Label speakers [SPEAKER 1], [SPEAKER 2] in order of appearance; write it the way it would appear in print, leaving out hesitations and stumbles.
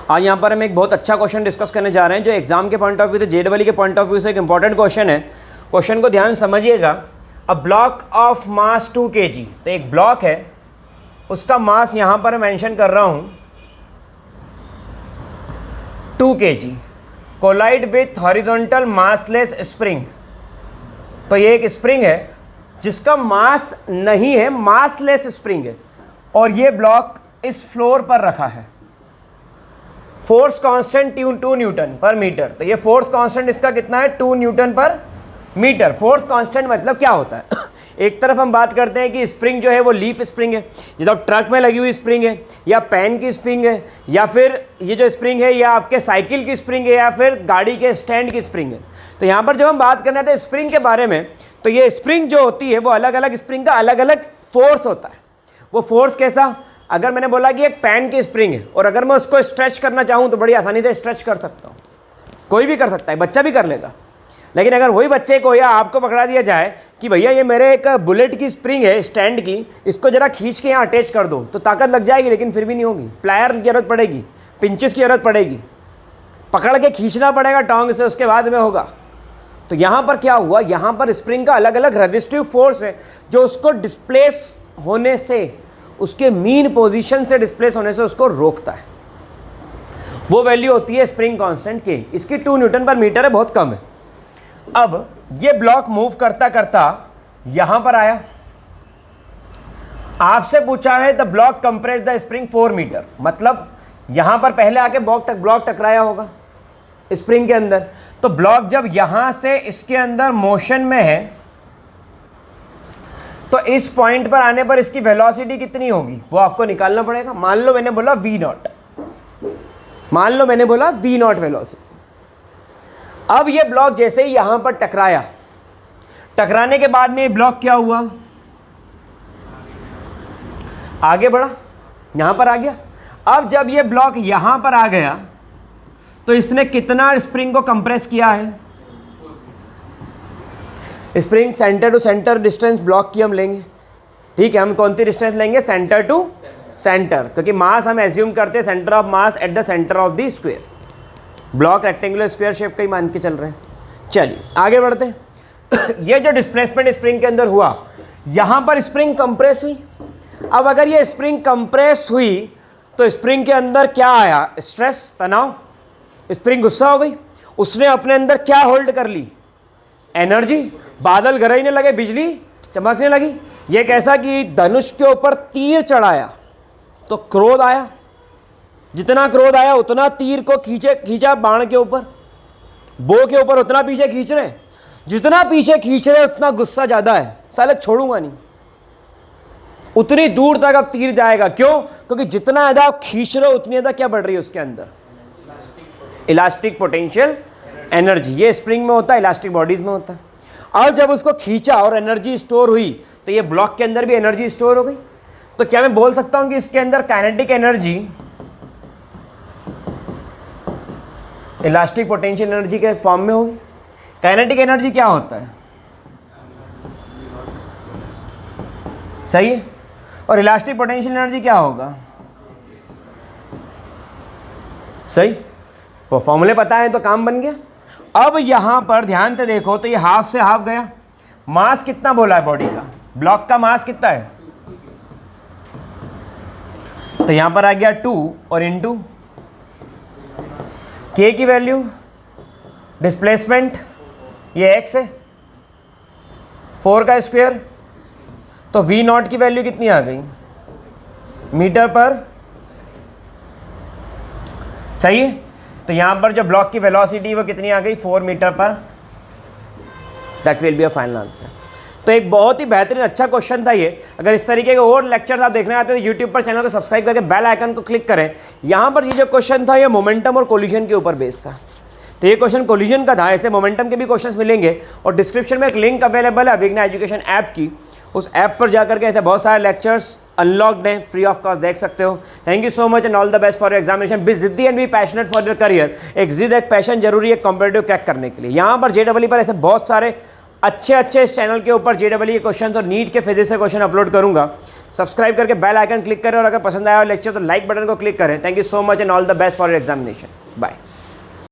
[SPEAKER 1] आज यहाँ पर हम एक बहुत अच्छा क्वेश्चन डिस्कस करने जा रहे हैं जो एग्जाम के पॉइंट ऑफ व्यू से जेडबल के पॉइंट ऑफ व्यू से एक इंपॉर्टेंट क्वेश्चन है। क्वेश्चन को ध्यान समझिएगा। A block of mass 2 kg, तो एक ब्लॉक है उसका मास यहाँ पर मेंशन कर रहा हूँ 2 kg, collide with horizontal massless spring. तो ये एक स्प्रिंग है जिसका मास नहीं है, मासलेस स्प्रिंग है, और ये ब्लॉक इस फ्लोर पर रखा है। फोर्स कांस्टेंट 2 न्यूटन पर मीटर। तो ये फोर्स कांस्टेंट इसका कितना है, 2 न्यूटन पर मीटर। फोर्स कांस्टेंट मतलब क्या होता है एक तरफ हम बात करते हैं कि स्प्रिंग जो है वो लीफ स्प्रिंग है, जैसे ट्रक में लगी हुई स्प्रिंग है, या पेन की स्प्रिंग है, या फिर ये जो स्प्रिंग है या आपके साइकिल की स्प्रिंग है, या फिर गाड़ी के स्टैंड की स्प्रिंग है। तो यहाँ पर जब हम बात करने आते हैं स्प्रिंग के बारे में, तो ये स्प्रिंग जो होती है वो अलग अलग स्प्रिंग का अलग अलग फोर्स होता है। वो फोर्स कैसा, अगर मैंने बोला कि एक पेन की स्प्रिंग है और अगर मैं उसको स्ट्रेच करना चाहूँ तो बड़ी आसानी से स्ट्रेच कर सकता हूँ, कोई भी कर सकता है, बच्चा भी कर लेगा। लेकिन अगर वही बच्चे को या आपको पकड़ा दिया जाए कि भैया ये मेरे एक बुलेट की स्प्रिंग है स्टैंड की, इसको जरा खींच के यहाँ अटैच कर दो, तो ताकत लग जाएगी लेकिन फिर भी नहीं होगी। प्लायर की जरूरत पड़ेगी, पिंचेस की जरूरत पड़ेगी, पकड़ के खींचना पड़ेगा टोंग से, उसके बाद में होगा। तो यहाँ पर क्या हुआ, यहाँ पर स्प्रिंग का अलग अलग रेजिस्टिव फोर्स है जो उसको डिस्प्लेस होने से, उसके मीन पोजीशन से डिस्प्लेस होने से उसको रोकता है। वो वैल्यू होती है स्प्रिंग कांस्टेंट के, इसकी 2 न्यूटन पर मीटर है, बहुत कम है। अब ये ब्लॉक मूव करता करता यहां पर आया, आपसे पूछा है the block compress the spring 4 metre, मतलब यहां पर पहले आके ब्लॉक टकराया होगा स्प्रिंग के अंदर। तो ब्लॉक जब यहां से इसके अंदर मोशन में है तो इस पॉइंट पर आने पर इसकी वेलोसिटी कितनी होगी वो आपको निकालना पड़ेगा। मान लो मैंने बोला v नॉट वेलोसिटी। अब ये ब्लॉक जैसे ही यहां पर टकराया, टकराने के बाद में ये ब्लॉक क्या हुआ, आगे बढ़ा, यहां पर आ गया। अब जब ये ब्लॉक यहां पर आ गया तो इसने कितना स्प्रिंग को कंप्रेस किया है। Spring centre to centre distance block की हम लेंगे, ठीक है। हम कौन सी डिस्टेंस लेंगे, सेंटर टू सेंटर, क्योंकि मास हम एज्यूम करते हैं centre of mass at the centre of the square. Block rectangular square shape का ही मान के चल रहे हैं। चलिए आगे बढ़ते हैं ये जो डिस्प्लेसमेंट स्प्रिंग के अंदर हुआ, यहां पर स्प्रिंग कंप्रेस हुई। अब अगर ये स्प्रिंग कंप्रेस हुई तो स्प्रिंग के अंदर क्या आया, स्ट्रेस, तनाव। स्प्रिंग गुस्सा हो गई, उसने अपने अंदर क्या होल्ड कर ली, एनर्जी। बादल गरजने लगे, बिजली चमकने लगी। ये कैसा कि धनुष के ऊपर तीर चढ़ाया तो क्रोध आया, जितना क्रोध आया उतना तीर को खींचा बाण के ऊपर, बो के ऊपर उतना पीछे खींच रहे, जितना पीछे खींच रहे उतना गुस्सा ज्यादा है, साले छोड़ूंगा नहीं, उतनी दूर तक अब तीर जाएगा। क्यों, क्योंकि जितना ज्यादा आप खींच रहे हो उतनी ज्यादा क्या बढ़ रही है उसके अंदर, इलास्टिक पोटेंशियल एनर्जी। ये स्प्रिंग में होता है, इलास्टिक बॉडीज में होता है। अब जब उसको खींचा और एनर्जी स्टोर हुई तो ये ब्लॉक के अंदर भी एनर्जी स्टोर हो गई। तो क्या मैं बोल सकता हूं कि इसके अंदर kinetic energy elastic potential energy के फॉर्म में होगी। काइनेटिक एनर्जी क्या होता है, सही है, और इलास्टिक पोटेंशियल एनर्जी क्या होगा, सही। तो फॉर्मूले पता है तो काम बन गया। अब यहां पर ध्यान से देखो तो ये हाफ से हाफ गया। मास कितना बोला है बॉडी का, ब्लॉक का मास कितना है, तो यहां पर आ गया 2 और इनटू के की वैल्यू, डिस्प्लेसमेंट ये x है, 4 का स्क्वायर, तो v नॉट की वैल्यू कितनी आ गई, मीटर पर, सही है। तो यहां पर जो ब्लॉक की वेलोसिटी वो कितनी आ गई, 4 मीटर पर। That will be a final answer. तो एक बहुत ही बेहतरीन अच्छा क्वेश्चन था ये। अगर इस तरीके के और लेक्चर्स आप देखने आते हैं तो यूट्यूब पर चैनल को सब्सक्राइब करके बेल आइकन को क्लिक करें। यहाँ पर ये जो क्वेश्चन था ये मोमेंटम और कोलिजन के ऊपर बेस्ड था। तो ये क्वेश्चन कोलिजन का था, ऐसे मोमेंटम के भी क्वेश्चंस मिलेंगे। और डिस्क्रिप्शन में एक लिंक अवेलेबल है अभिज्ञान एजुकेशन ऐप की, उस ऐप पर जाकर के ऐसे बहुत सारे लेक्चर्स अनलॉक्ड हैं, फ्री ऑफ कॉस्ट देख सकते हो। Thank you so much and all the best for your examination. Be जिद्दी and be passionate for your career. एक जिद, एक पैशन जरूरी है कॉम्पिटिटिव क्रैक करने के लिए। यहाँ पर JEE पर ऐसे बहुत सारे अच्छे अच्छे इस चैनल के ऊपर JEE के क्वेश्चन और नीट के फिजिक्स के क्वेश्चन अपलोड करूंगा। सब्सक्राइब करके बेल आइकन क्लिक करें और अगर पसंद आया हो लेक्चर तो लाइक बटन को क्लिक करें। Thank you so much and all the best for your examination. Bye.